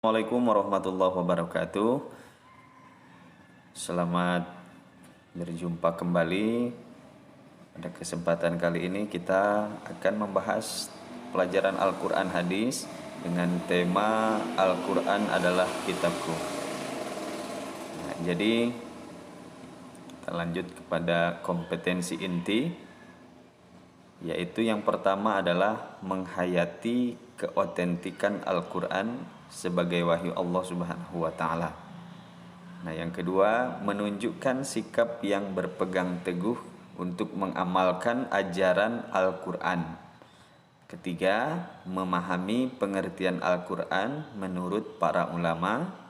Assalamualaikum warahmatullahi wabarakatuh. Selamat berjumpa kembali. Pada kesempatan kali ini kita akan membahas pelajaran Al-Quran hadis dengan tema Al-Quran adalah kitabku. Jadi kita lanjut kepada kompetensi inti, yaitu yang pertama adalah menghayati keotentikan Al-Quran sebagai wahyu Allah Subhanahu wa taala. Nah, yang kedua, menunjukkan sikap yang berpegang teguh untuk mengamalkan ajaran Al-Quran. Ketiga, memahami pengertian Al-Quran menurut para ulama.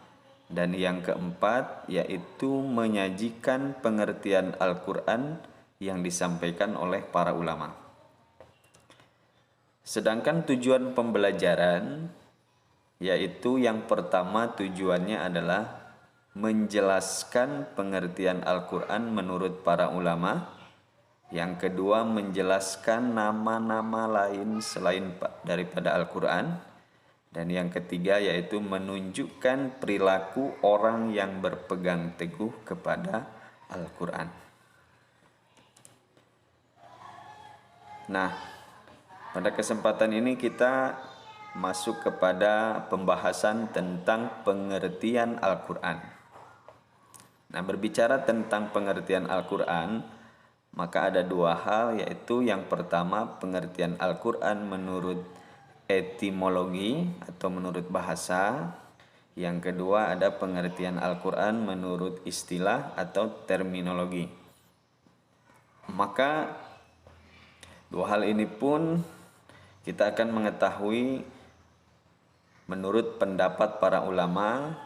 Dan yang keempat, yaitu menyajikan pengertian Al-Quran yang disampaikan oleh para ulama. Sedangkan tujuan pembelajaran, yaitu yang pertama tujuannya adalah menjelaskan pengertian Al-Quran menurut para ulama. Yang kedua, menjelaskan nama-nama lain selain daripada Al-Quran. Dan yang ketiga, yaitu menunjukkan perilaku orang yang berpegang teguh kepada Al-Quran. Nah, pada kesempatan ini kita masuk kepada pembahasan tentang pengertian Al-Quran. Nah, berbicara tentang pengertian Al-Quran, maka ada dua hal, yaitu yang pertama pengertian Al-Quran menurut etimologi atau menurut bahasa. Yang kedua ada pengertian Al-Quran menurut istilah atau terminologi. Maka dua hal ini pun kita akan mengetahui menurut pendapat para ulama,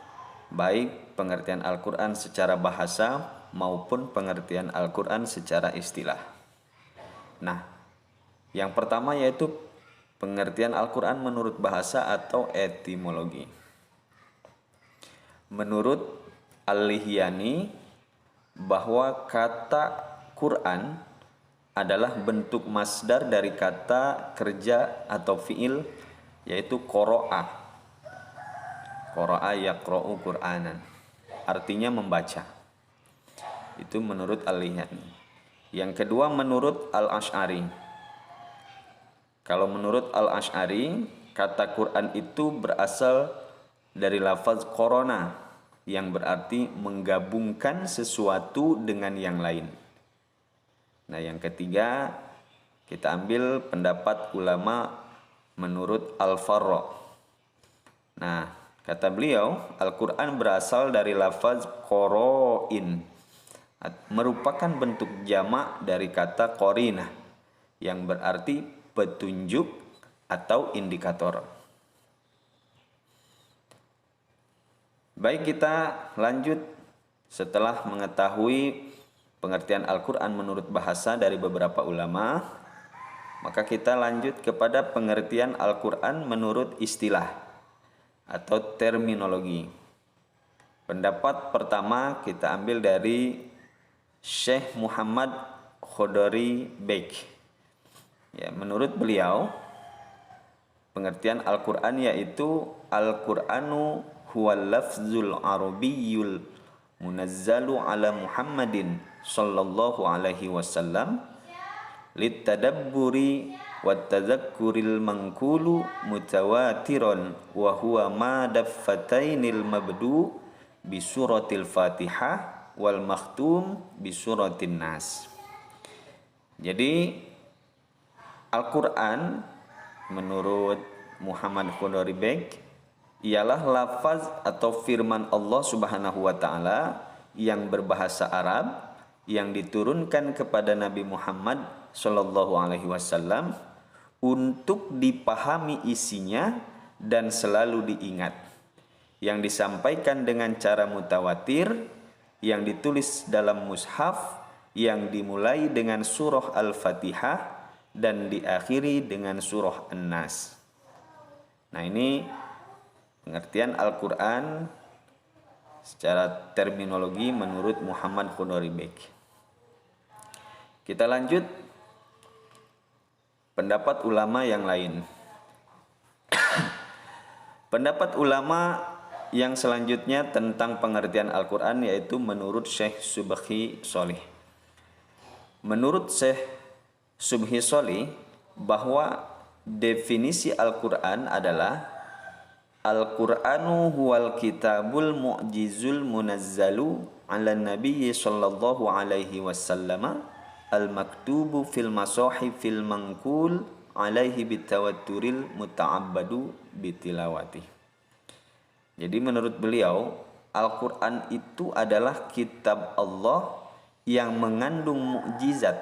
baik pengertian Al-Quran secara bahasa maupun pengertian Al-Quran secara istilah. Nah, yang pertama yaitu pengertian Al-Quran menurut bahasa atau etimologi. Menurut Al-Lihyani, bahwa kata Quran adalah bentuk masdar dari kata kerja atau fiil, yaitu qoro'ah. Qoro'a yaqro'u Qur'anan, artinya membaca. Itu menurut Al-Lihyani. Yang kedua menurut Al-Asy'ari. Kalau menurut Al-Asy'ari, kata Quran itu berasal dari lafaz korona, yang berarti menggabungkan sesuatu dengan yang lain. Nah, yang ketiga kita ambil pendapat ulama menurut Al-Farra. Nah, kata beliau, Al-Quran berasal dari lafaz qoro'in, merupakan bentuk jamak dari kata qorinah, yang berarti petunjuk atau indikator. Baik, kita lanjut. Setelah mengetahui pengertian Al-Quran menurut bahasa dari beberapa ulama, maka kita lanjut kepada pengertian Al-Quran menurut istilah atau terminologi. Pendapat pertama kita ambil dari Syekh Muhammad Khodari Bek. Ya, menurut beliau, pengertian Al-Quran yaitu Al-Qur'anu huwal lafzul arabiyyul munazzalu ala Muhammadin sallallahu alaihi wasallam litadabburi wattadhakkuril manqulu mutawatiran wa huwa ma daffatainil mabdu bi suratil Fatihah wal makhtum bi suratin Nas. Jadi Al-Quran menurut Muhammad Khodari Bek ialah lafaz atau firman Allah Subhanahu wa taala yang berbahasa Arab yang diturunkan kepada Nabi Muhammad sallallahu alaihi wasallam untuk dipahami isinya dan selalu diingat, yang disampaikan dengan cara mutawatir, yang ditulis dalam mushaf, yang dimulai dengan surah Al-Fatihah dan diakhiri dengan surah An-Nas. Nah, ini pengertian Al-Quran secara terminologi menurut Muhammad Khodari Bek. Kita lanjut pendapat ulama yang lain. Pendapat ulama yang selanjutnya tentang pengertian Al-Quran, yaitu menurut Syekh Subhi Sholih. Menurut Syekh Subhi Sholih, bahwa definisi Al-Quran adalah Al-Qur'anu huwal kitabul mu'jizul munazzalu ala nabiyyi sallallahu alaihi wasallam al-maktubu fil masahif fil mangkul alaihi bitawatturil muta'abbadu bitilawati. Jadi menurut beliau, Al-Quran itu adalah kitab Allah yang mengandung mukjizat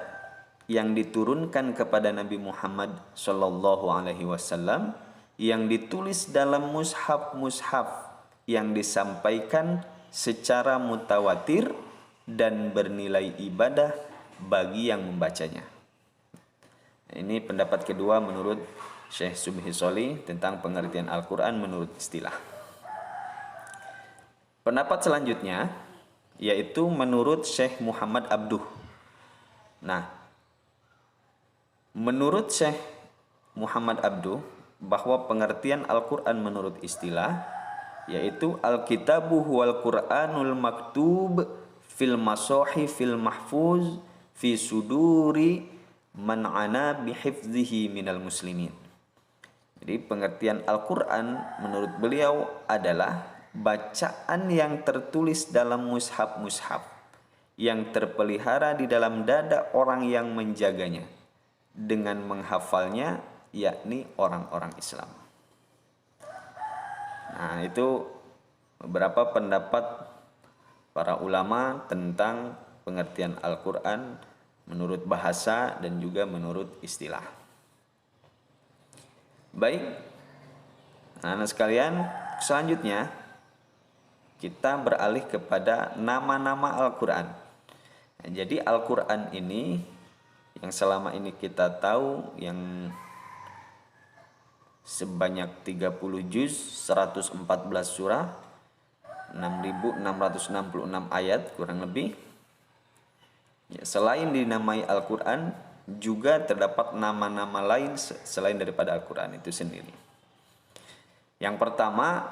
yang diturunkan kepada Nabi Muhammad sallallahu alaihi wasallam, yang ditulis dalam mushaf-mushaf yang disampaikan secara mutawatir dan bernilai ibadah bagi yang membacanya. Ini pendapat kedua menurut Syekh Subhi Sholih tentang pengertian Al-Quran menurut istilah. Pendapat selanjutnya yaitu menurut Syekh Muhammad Abduh. Nah, menurut Syekh Muhammad Abduh, bahwa pengertian Al-Quran menurut istilah yaitu Al-Kitabu huwal Qur'anul maktub fil masohi fil mahfuz fi suduri man ana bihifzihi minal muslimin. Jadi pengertian Al-Quran menurut beliau adalah bacaan yang tertulis dalam mushaf-mushaf yang terpelihara di dalam dada orang yang menjaganya dengan menghafalnya, yakni orang-orang Islam. Nah, itu beberapa pendapat para ulama tentang pengertian Al-Quran menurut bahasa dan juga menurut istilah. Baik, anak sekalian, selanjutnya kita beralih kepada nama-nama Al-Quran. Nah, jadi Al-Quran ini yang selama ini kita tahu yang sebanyak 30 juz, 114 surah, 6.666 ayat kurang lebih. Ya, selain dinamai Al-Quran, juga terdapat nama-nama lain selain daripada Al-Quran itu sendiri. Yang pertama,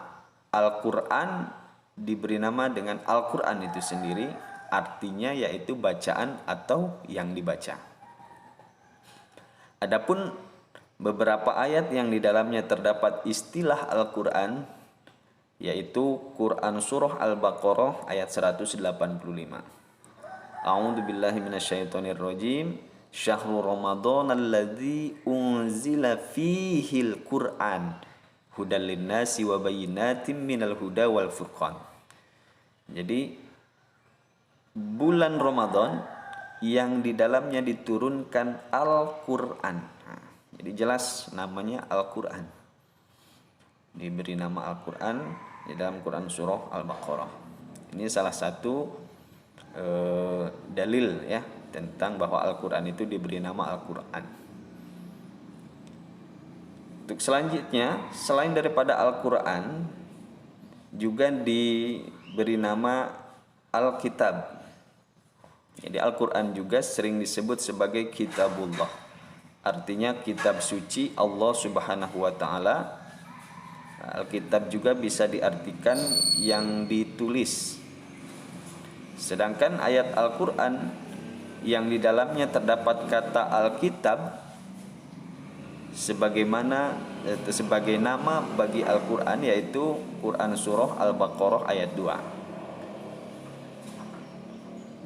Al-Quran diberi nama dengan Al-Quran itu sendiri, artinya yaitu bacaan atau yang dibaca. Adapun beberapa ayat yang di dalamnya terdapat istilah Al-Quran, yaitu Quran Surah Al-Baqarah ayat 185. A'udzu billahi minasyaitonir rajim. Syahrul Ramadan alladzi unzila fihil Qur'an hudal linnasi wa bayyinatin minal huda wal furqan. Jadi bulan Ramadan yang di dalamnya diturunkan Al-Qur'an. Jadi jelas namanya Al-Quran. Diberi nama Al-Quran di dalam Quran Surah Al-Baqarah. Ini salah satu dalil ya tentang bahwa Al-Quran itu diberi nama Al-Quran. Untuk selanjutnya, selain daripada Al-Quran, juga diberi nama Al-Kitab. Jadi Al-Quran juga sering disebut sebagai Kitabullah. Artinya kitab suci Allah Subhanahu wa taala. Alkitab juga bisa diartikan yang ditulis. Sedangkan ayat Al-Qur'an yang di dalamnya terdapat kata Alkitab sebagai nama bagi Al-Qur'an, yaitu Quran surah Al-Baqarah ayat 2.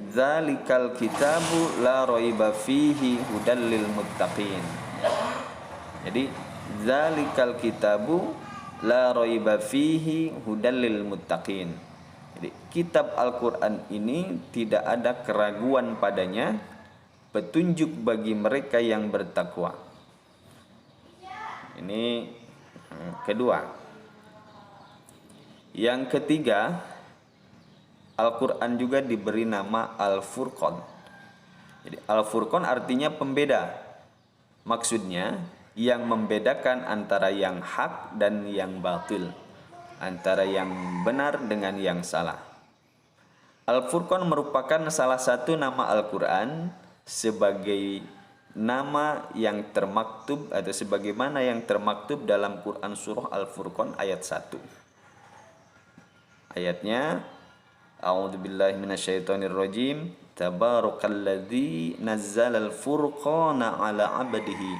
Dzalikal kitabu la raiba fihi hudal lil muttaqin. Jadi dzalikal kitabu la raiba fihi hudal lil muttaqin. Jadi kitab Al-Qur'an ini tidak ada keraguan padanya, petunjuk bagi mereka yang bertakwa. Ini kedua. Yang ketiga, Al-Quran juga diberi nama Al-Furqan. Jadi Al-Furqan artinya pembeda. Maksudnya yang membedakan antara yang hak dan yang batil, antara yang benar dengan yang salah. Al-Furqan merupakan salah satu nama Al-Quran sebagai nama yang termaktub atau sebagaimana yang termaktub dalam Quran surah Al-Furqan ayat 1. Ayatnya, A'udzubillahi minasyaitonirrajim. Tabarakalladzi nazzalal furqana ala 'abdihi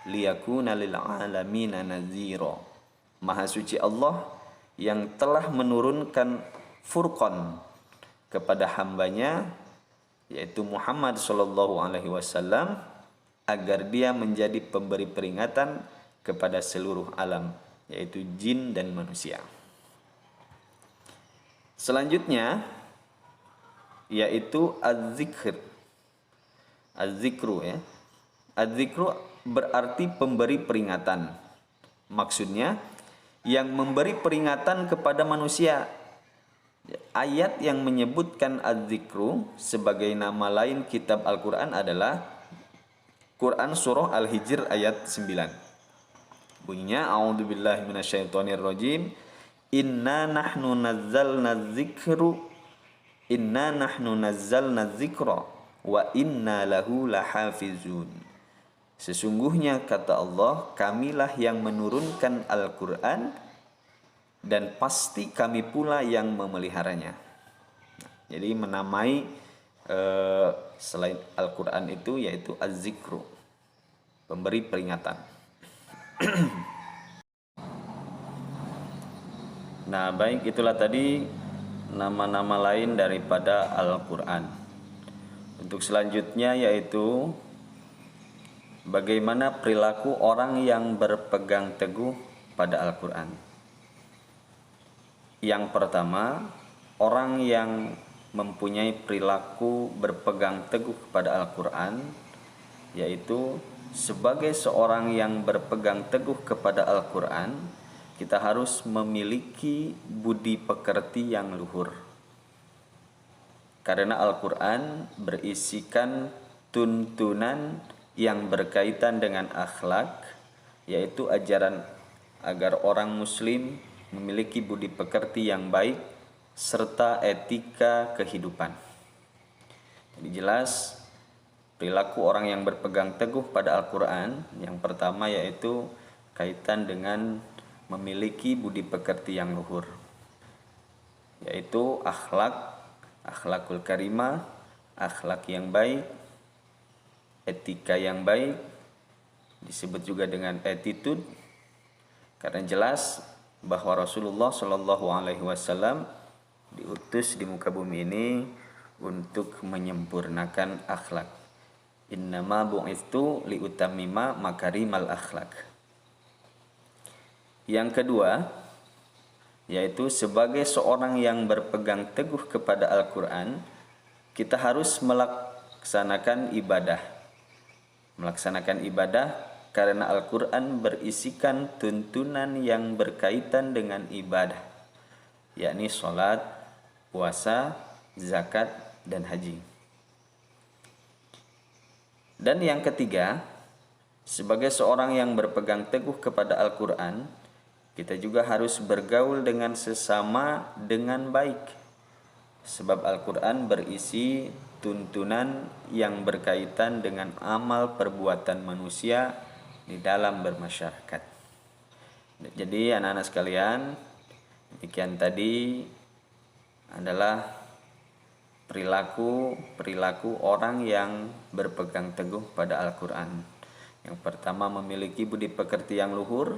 liyakuna lil 'alamina nadhira. Maha suci Allah yang telah menurunkan Furqan kepada hambanya, yaitu Muhammad sallallahu alaihi wasallam, agar dia menjadi pemberi peringatan kepada seluruh alam, yaitu jin dan manusia. Selanjutnya yaitu az-zikr. Az-zikru ya. Az-zikru berarti pemberi peringatan. Maksudnya yang memberi peringatan kepada manusia. Ayat yang menyebutkan az-zikru sebagai nama lain kitab Al-Quran adalah Quran surah Al-Hijr ayat 9. Bunyinya, A'udzubillahi minasyaitonirrajim. Inna nahnu nazzalna dzikra wa inna lahu lahafizun. Sesungguhnya kata Allah, kamilah yang menurunkan Al-Quran dan pasti kami pula yang memeliharanya. Jadi menamai selain Al-Quran itu yaitu az-zikru, pemberi peringatan. Nah, baik, itulah tadi nama-nama lain daripada Al-Quran. Untuk selanjutnya yaitu bagaimana perilaku orang yang berpegang teguh pada Al-Quran. Yang pertama, orang yang mempunyai perilaku berpegang teguh kepada Al-Quran, yaitu sebagai seorang yang berpegang teguh kepada Al-Quran, kita harus memiliki budi pekerti yang luhur. Karena Al-Quran berisikan tuntunan yang berkaitan dengan akhlak, yaitu ajaran agar orang muslim memiliki budi pekerti yang baik serta etika kehidupan. Jadi jelas perilaku orang yang berpegang teguh pada Al-Quran yang pertama yaitu kaitan dengan memiliki budi pekerti yang luhur, yaitu akhlakul karimah, akhlak yang baik, etika yang baik, disebut juga dengan attitude, karena jelas bahwa Rasulullah Shallallahu Alaihi Wasallam diutus di muka bumi ini untuk menyempurnakan akhlak. Innama bu'itsu liutammima makarimal akhlak. Yang kedua yaitu sebagai seorang yang berpegang teguh kepada Al-Quran, kita harus melaksanakan ibadah. Melaksanakan ibadah karena Al-Quran berisikan tuntunan yang berkaitan dengan ibadah, yakni sholat, puasa, zakat, dan haji. Dan yang ketiga, sebagai seorang yang berpegang teguh kepada Al-Quran, kita juga harus bergaul dengan sesama dengan baik. Sebab Al-Quran berisi tuntunan yang berkaitan dengan amal perbuatan manusia di dalam bermasyarakat. Jadi anak-anak sekalian, demikian tadi adalah perilaku orang yang berpegang teguh pada Al-Quran. Yang pertama memiliki budi pekerti yang luhur,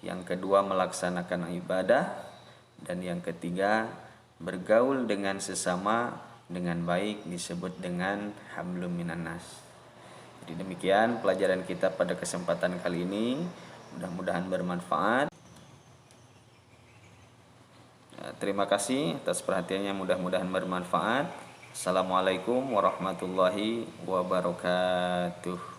yang kedua melaksanakan ibadah, dan yang ketiga bergaul dengan sesama dengan baik, disebut dengan hablum minan nas. Jadi demikian pelajaran kita pada kesempatan kali ini, mudah-mudahan bermanfaat. Terima kasih atas perhatiannya, mudah-mudahan bermanfaat. Assalamualaikum warahmatullahi wabarakatuh.